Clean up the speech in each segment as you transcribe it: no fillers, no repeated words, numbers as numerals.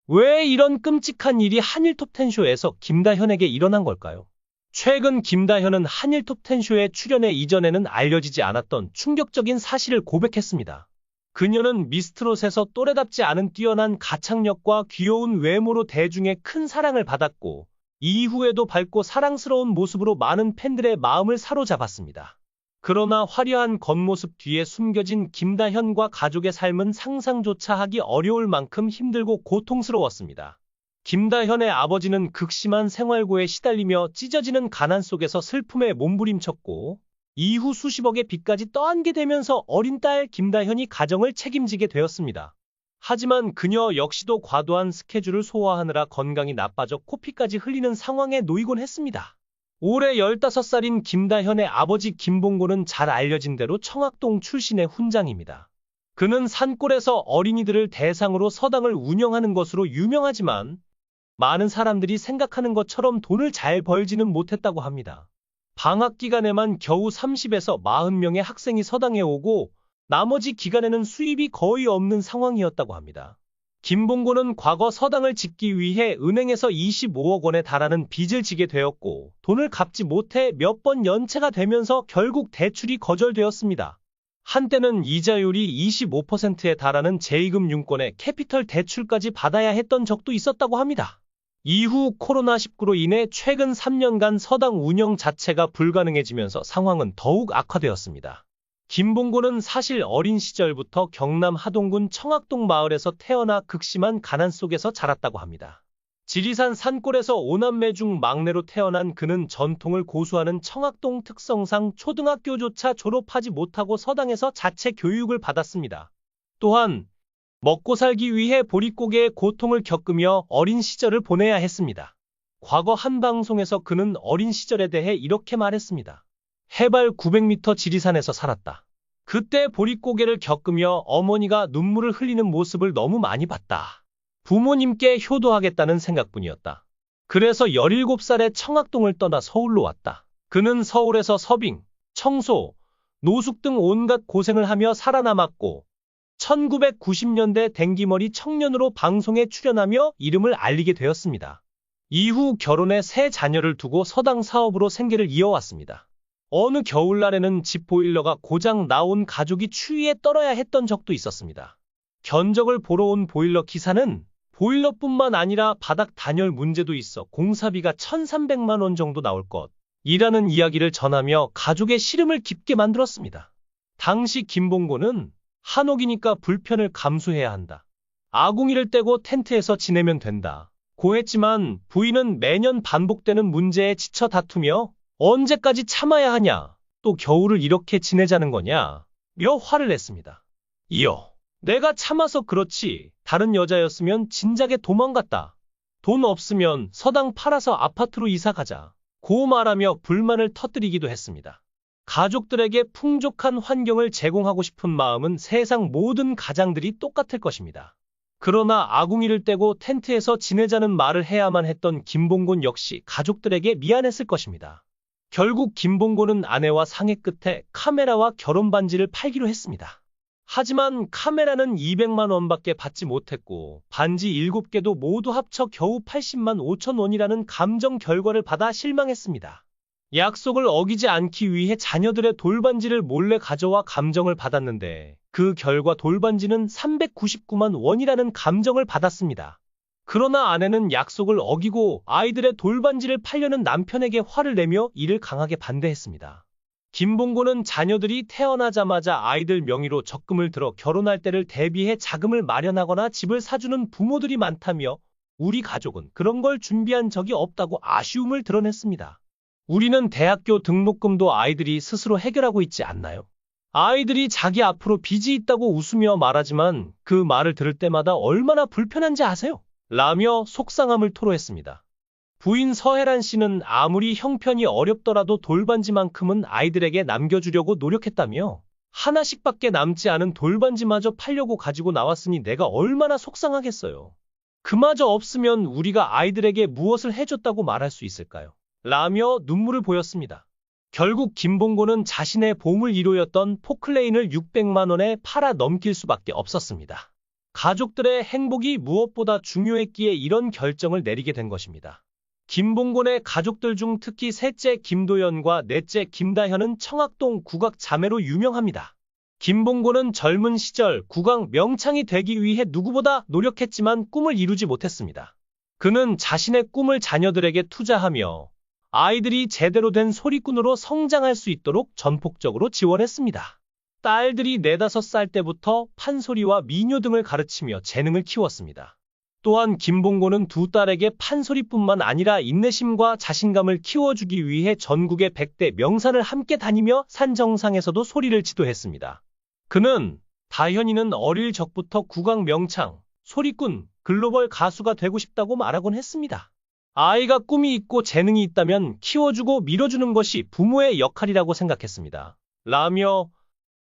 왜 이런 끔찍한 일이 한일 톱텐쇼에서 김다현에게 일어난 걸까요? 최근 김다현은 한일 톱텐쇼에 출연해 이전에는 알려지지 않았던 충격적인 사실을 고백했습니다. 그녀는 미스트롯에서 또래답지 않은 뛰어난 가창력과 귀여운 외모로 대중의 큰 사랑을 받았고, 이후에도 밝고 사랑스러운 모습으로 많은 팬들의 마음을 사로잡았습니다. 그러나 화려한 겉모습 뒤에 숨겨진 김다현과 가족의 삶은 상상조차 하기 어려울 만큼 힘들고 고통스러웠습니다. 김다현의 아버지는 극심한 생활고에 시달리며 찢어지는 가난 속에서 슬픔에 몸부림쳤고, 이후 수십억의 빚까지 떠안게 되면서 어린 딸 김다현이 가정을 책임지게 되었습니다. 하지만 그녀 역시도 과도한 스케줄을 소화하느라 건강이 나빠져 코피까지 흘리는 상황에 놓이곤 했습니다. 올해 15살인 김다현의 아버지 김봉곤은 잘 알려진 대로 청학동 출신의 훈장입니다. 그는 산골에서 어린이들을 대상으로 서당을 운영하는 것으로 유명하지만 많은 사람들이 생각하는 것처럼 돈을 잘 벌지는 못했다고 합니다. 방학 기간에만 겨우 30에서 40명의 학생이 서당에 오고 나머지 기간에는 수입이 거의 없는 상황이었다고 합니다. 김봉곤은 과거 서당을 짓기 위해 은행에서 25억 원에 달하는 빚을 지게 되었고 돈을 갚지 못해 몇 번 연체가 되면서 결국 대출이 거절되었습니다. 한때는 이자율이 25%에 달하는 제2금융권의 캐피털 대출까지 받아야 했던 적도 있었다고 합니다. 이후 코로나19로 인해 최근 3년간 서당 운영 자체가 불가능해지면서 상황은 더욱 악화되었습니다. 김봉곤은 사실 어린 시절부터 경남 하동군 청학동 마을에서 태어나 극심한 가난 속에서 자랐다고 합니다. 지리산 산골에서 5남매 중 막내로 태어난 그는 전통을 고수하는 청학동 특성상 초등학교조차 졸업하지 못하고 서당에서 자체 교육을 받았습니다. 또한 먹고 살기 위해 보릿고개의 고통을 겪으며 어린 시절을 보내야 했습니다. 과거 한 방송에서 그는 어린 시절에 대해 이렇게 말했습니다. 해발 900m 지리산에서 살았다. 그때 보릿고개를 겪으며 어머니가 눈물을 흘리는 모습을 너무 많이 봤다. 부모님께 효도하겠다는 생각뿐이었다. 그래서 17살에 청학동을 떠나 서울로 왔다. 그는 서울에서 서빙, 청소, 노숙 등 온갖 고생을 하며 살아남았고 1990년대 댕기머리 청년으로 방송에 출연하며 이름을 알리게 되었습니다. 이후 결혼해 세 자녀를 두고 서당 사업으로 생계를 이어왔습니다. 어느 겨울날에는 집 보일러가 고장 나온 가족이 추위에 떨어야 했던 적도 있었습니다. 견적을 보러 온 보일러 기사는 보일러뿐만 아니라 바닥 단열 문제도 있어 공사비가 1,300만 원 정도 나올 것이라는 이야기를 전하며 가족의 시름을 깊게 만들었습니다. 당시 김봉곤은 한옥이니까 불편을 감수해야 한다. 아궁이를 떼고 텐트에서 지내면 된다. 고 했지만 부인은 매년 반복되는 문제에 지쳐 다투며 언제까지 참아야 하냐, 또 겨울을 이렇게 지내자는 거냐, 며 화를 냈습니다. 이어, 내가 참아서 그렇지, 다른 여자였으면 진작에 도망갔다. 돈 없으면 서당 팔아서 아파트로 이사 가자. 고 말하며 불만을 터뜨리기도 했습니다. 가족들에게 풍족한 환경을 제공하고 싶은 마음은 세상 모든 가장들이 똑같을 것입니다. 그러나 아궁이를 떼고 텐트에서 지내자는 말을 해야만 했던 김봉곤 역시 가족들에게 미안했을 것입니다. 결국 김봉곤은 아내와 상의 끝에 카메라와 결혼 반지를 팔기로 했습니다. 하지만 카메라는 200만 원밖에 받지 못했고 반지 7개도 모두 합쳐 겨우 80만 5천 원이라는 감정 결과를 받아 실망했습니다. 약속을 어기지 않기 위해 자녀들의 돌반지를 몰래 가져와 감정을 받았는데 그 결과 돌반지는 399만 원이라는 감정을 받았습니다. 그러나 아내는 약속을 어기고 아이들의 돌반지를 팔려는 남편에게 화를 내며 이를 강하게 반대했습니다. 김봉곤은 자녀들이 태어나자마자 아이들 명의로 적금을 들어 결혼할 때를 대비해 자금을 마련하거나 집을 사주는 부모들이 많다며 우리 가족은 그런 걸 준비한 적이 없다고 아쉬움을 드러냈습니다. 우리는 대학교 등록금도 아이들이 스스로 해결하고 있지 않나요? 아이들이 자기 앞으로 빚이 있다고 웃으며 말하지만 그 말을 들을 때마다 얼마나 불편한지 아세요? 라며 속상함을 토로했습니다. 부인 서혜란 씨는 아무리 형편이 어렵더라도 돌반지만큼은 아이들에게 남겨주려고 노력했다며 하나씩밖에 남지 않은 돌반지마저 팔려고 가지고 나왔으니 내가 얼마나 속상하겠어요. 그마저 없으면 우리가 아이들에게 무엇을 해줬다고 말할 수 있을까요? 라며 눈물을 보였습니다. 결국 김봉곤은 자신의 보물 1호였던 포클레인을 600만 원에 팔아 넘길 수밖에 없었습니다. 가족들의 행복이 무엇보다 중요했기에 이런 결정을 내리게 된 것입니다. 김봉곤의 가족들 중 특히 셋째 김도연과 넷째 김다현은 청학동 국악 자매로 유명합니다. 김봉곤은 젊은 시절 국악 명창이 되기 위해 누구보다 노력했지만 꿈을 이루지 못했습니다. 그는 자신의 꿈을 자녀들에게 투자하며 아이들이 제대로 된 소리꾼으로 성장할 수 있도록 전폭적으로 지원했습니다. 딸들이 4, 5살 때부터 판소리와 민요 등을 가르치며 재능을 키웠습니다. 또한 김봉곤은 두 딸에게 판소리뿐만 아니라 인내심과 자신감을 키워주기 위해 전국의 100대 명산을 함께 다니며 산 정상에서도 소리를 지도했습니다. 그는 다현이는 어릴 적부터 국악 명창, 소리꾼, 글로벌 가수가 되고 싶다고 말하곤 했습니다. 아이가 꿈이 있고 재능이 있다면 키워주고 밀어주는 것이 부모의 역할이라고 생각했습니다. 라며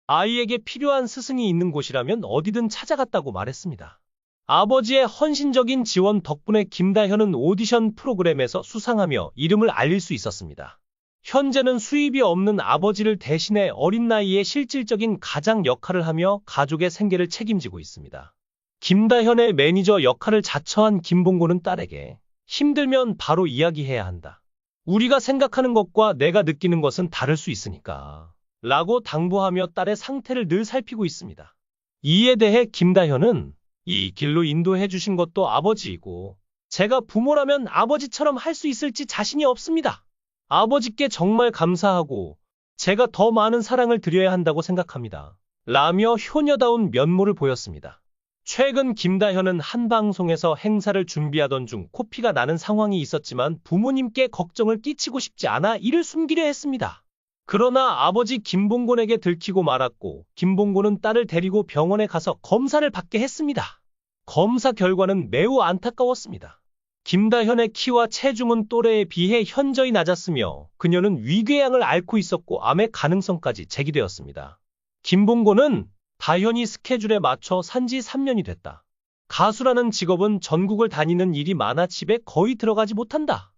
아이에게 필요한 스승이 있는 곳이라면 어디든 찾아갔다고 말했습니다. 아버지의 헌신적인 지원 덕분에 김다현은 오디션 프로그램에서 수상하며 이름을 알릴 수 있었습니다. 현재는 수입이 없는 아버지를 대신해 어린 나이에 실질적인 가장 역할을 하며 가족의 생계를 책임지고 있습니다. 김다현의 매니저 역할을 자처한 김봉곤은 딸에게 힘들면 바로 이야기해야 한다. 우리가 생각하는 것과 내가 느끼는 것은 다를 수 있으니까. 라고 당부하며 딸의 상태를 늘 살피고 있습니다. 이에 대해 김다현은 이 길로 인도해 주신 것도 아버지이고 제가 부모라면 아버지처럼 할 수 있을지 자신이 없습니다. 아버지께 정말 감사하고 제가 더 많은 사랑을 드려야 한다고 생각합니다. 라며 효녀다운 면모를 보였습니다. 최근 김다현은 한 방송에서 행사를 준비하던 중 코피가 나는 상황이 있었지만 부모님께 걱정을 끼치고 싶지 않아 이를 숨기려 했습니다. 그러나 아버지 김봉곤에게 들키고 말았고 김봉곤은 딸을 데리고 병원에 가서 검사를 받게 했습니다. 검사 결과는 매우 안타까웠습니다. 김다현의 키와 체중은 또래에 비해 현저히 낮았으며 그녀는 위궤양을 앓고 있었고 암의 가능성까지 제기되었습니다. 김봉곤은 다현이 스케줄에 맞춰 산지 3년이 됐다. 가수라는 직업은 전국을 다니는 일이 많아 집에 거의 들어가지 못한다.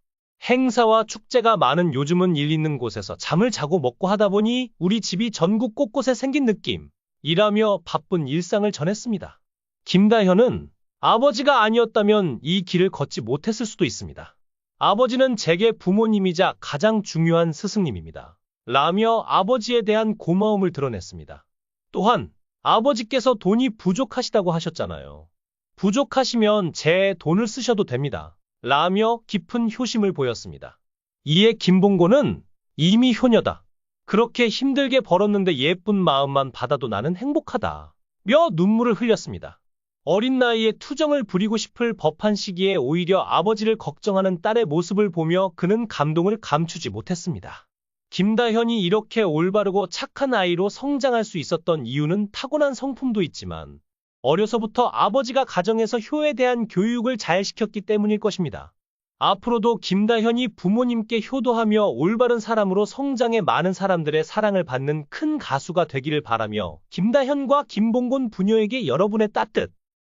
행사와 축제가 많은 요즘은 일 있는 곳에서 잠을 자고 먹고 하다 보니 우리 집이 전국 곳곳에 생긴 느낌이라며 바쁜 일상을 전했습니다. 김다현은 아버지가 아니었다면 이 길을 걷지 못했을 수도 있습니다. 아버지는 제게 부모님이자 가장 중요한 스승님입니다. 라며 아버지에 대한 고마움을 드러냈습니다. 또한 아버지께서 돈이 부족하시다고 하셨잖아요. 부족하시면 제 돈을 쓰셔도 됩니다. 라며 깊은 효심을 보였습니다. 이에 김봉곤은 이미 효녀다. 그렇게 힘들게 벌었는데 예쁜 마음만 받아도 나는 행복하다. 며 눈물을 흘렸습니다. 어린 나이에 투정을 부리고 싶을 법한 시기에 오히려 아버지를 걱정하는 딸의 모습을 보며 그는 감동을 감추지 못했습니다. 김다현이 이렇게 올바르고 착한 아이로 성장할 수 있었던 이유는 타고난 성품도 있지만 어려서부터 아버지가 가정에서 효에 대한 교육을 잘 시켰기 때문일 것입니다. 앞으로도 김다현이 부모님께 효도하며 올바른 사람으로 성장해 많은 사람들의 사랑을 받는 큰 가수가 되기를 바라며 김다현과 김봉곤 부녀에게 여러분의 따뜻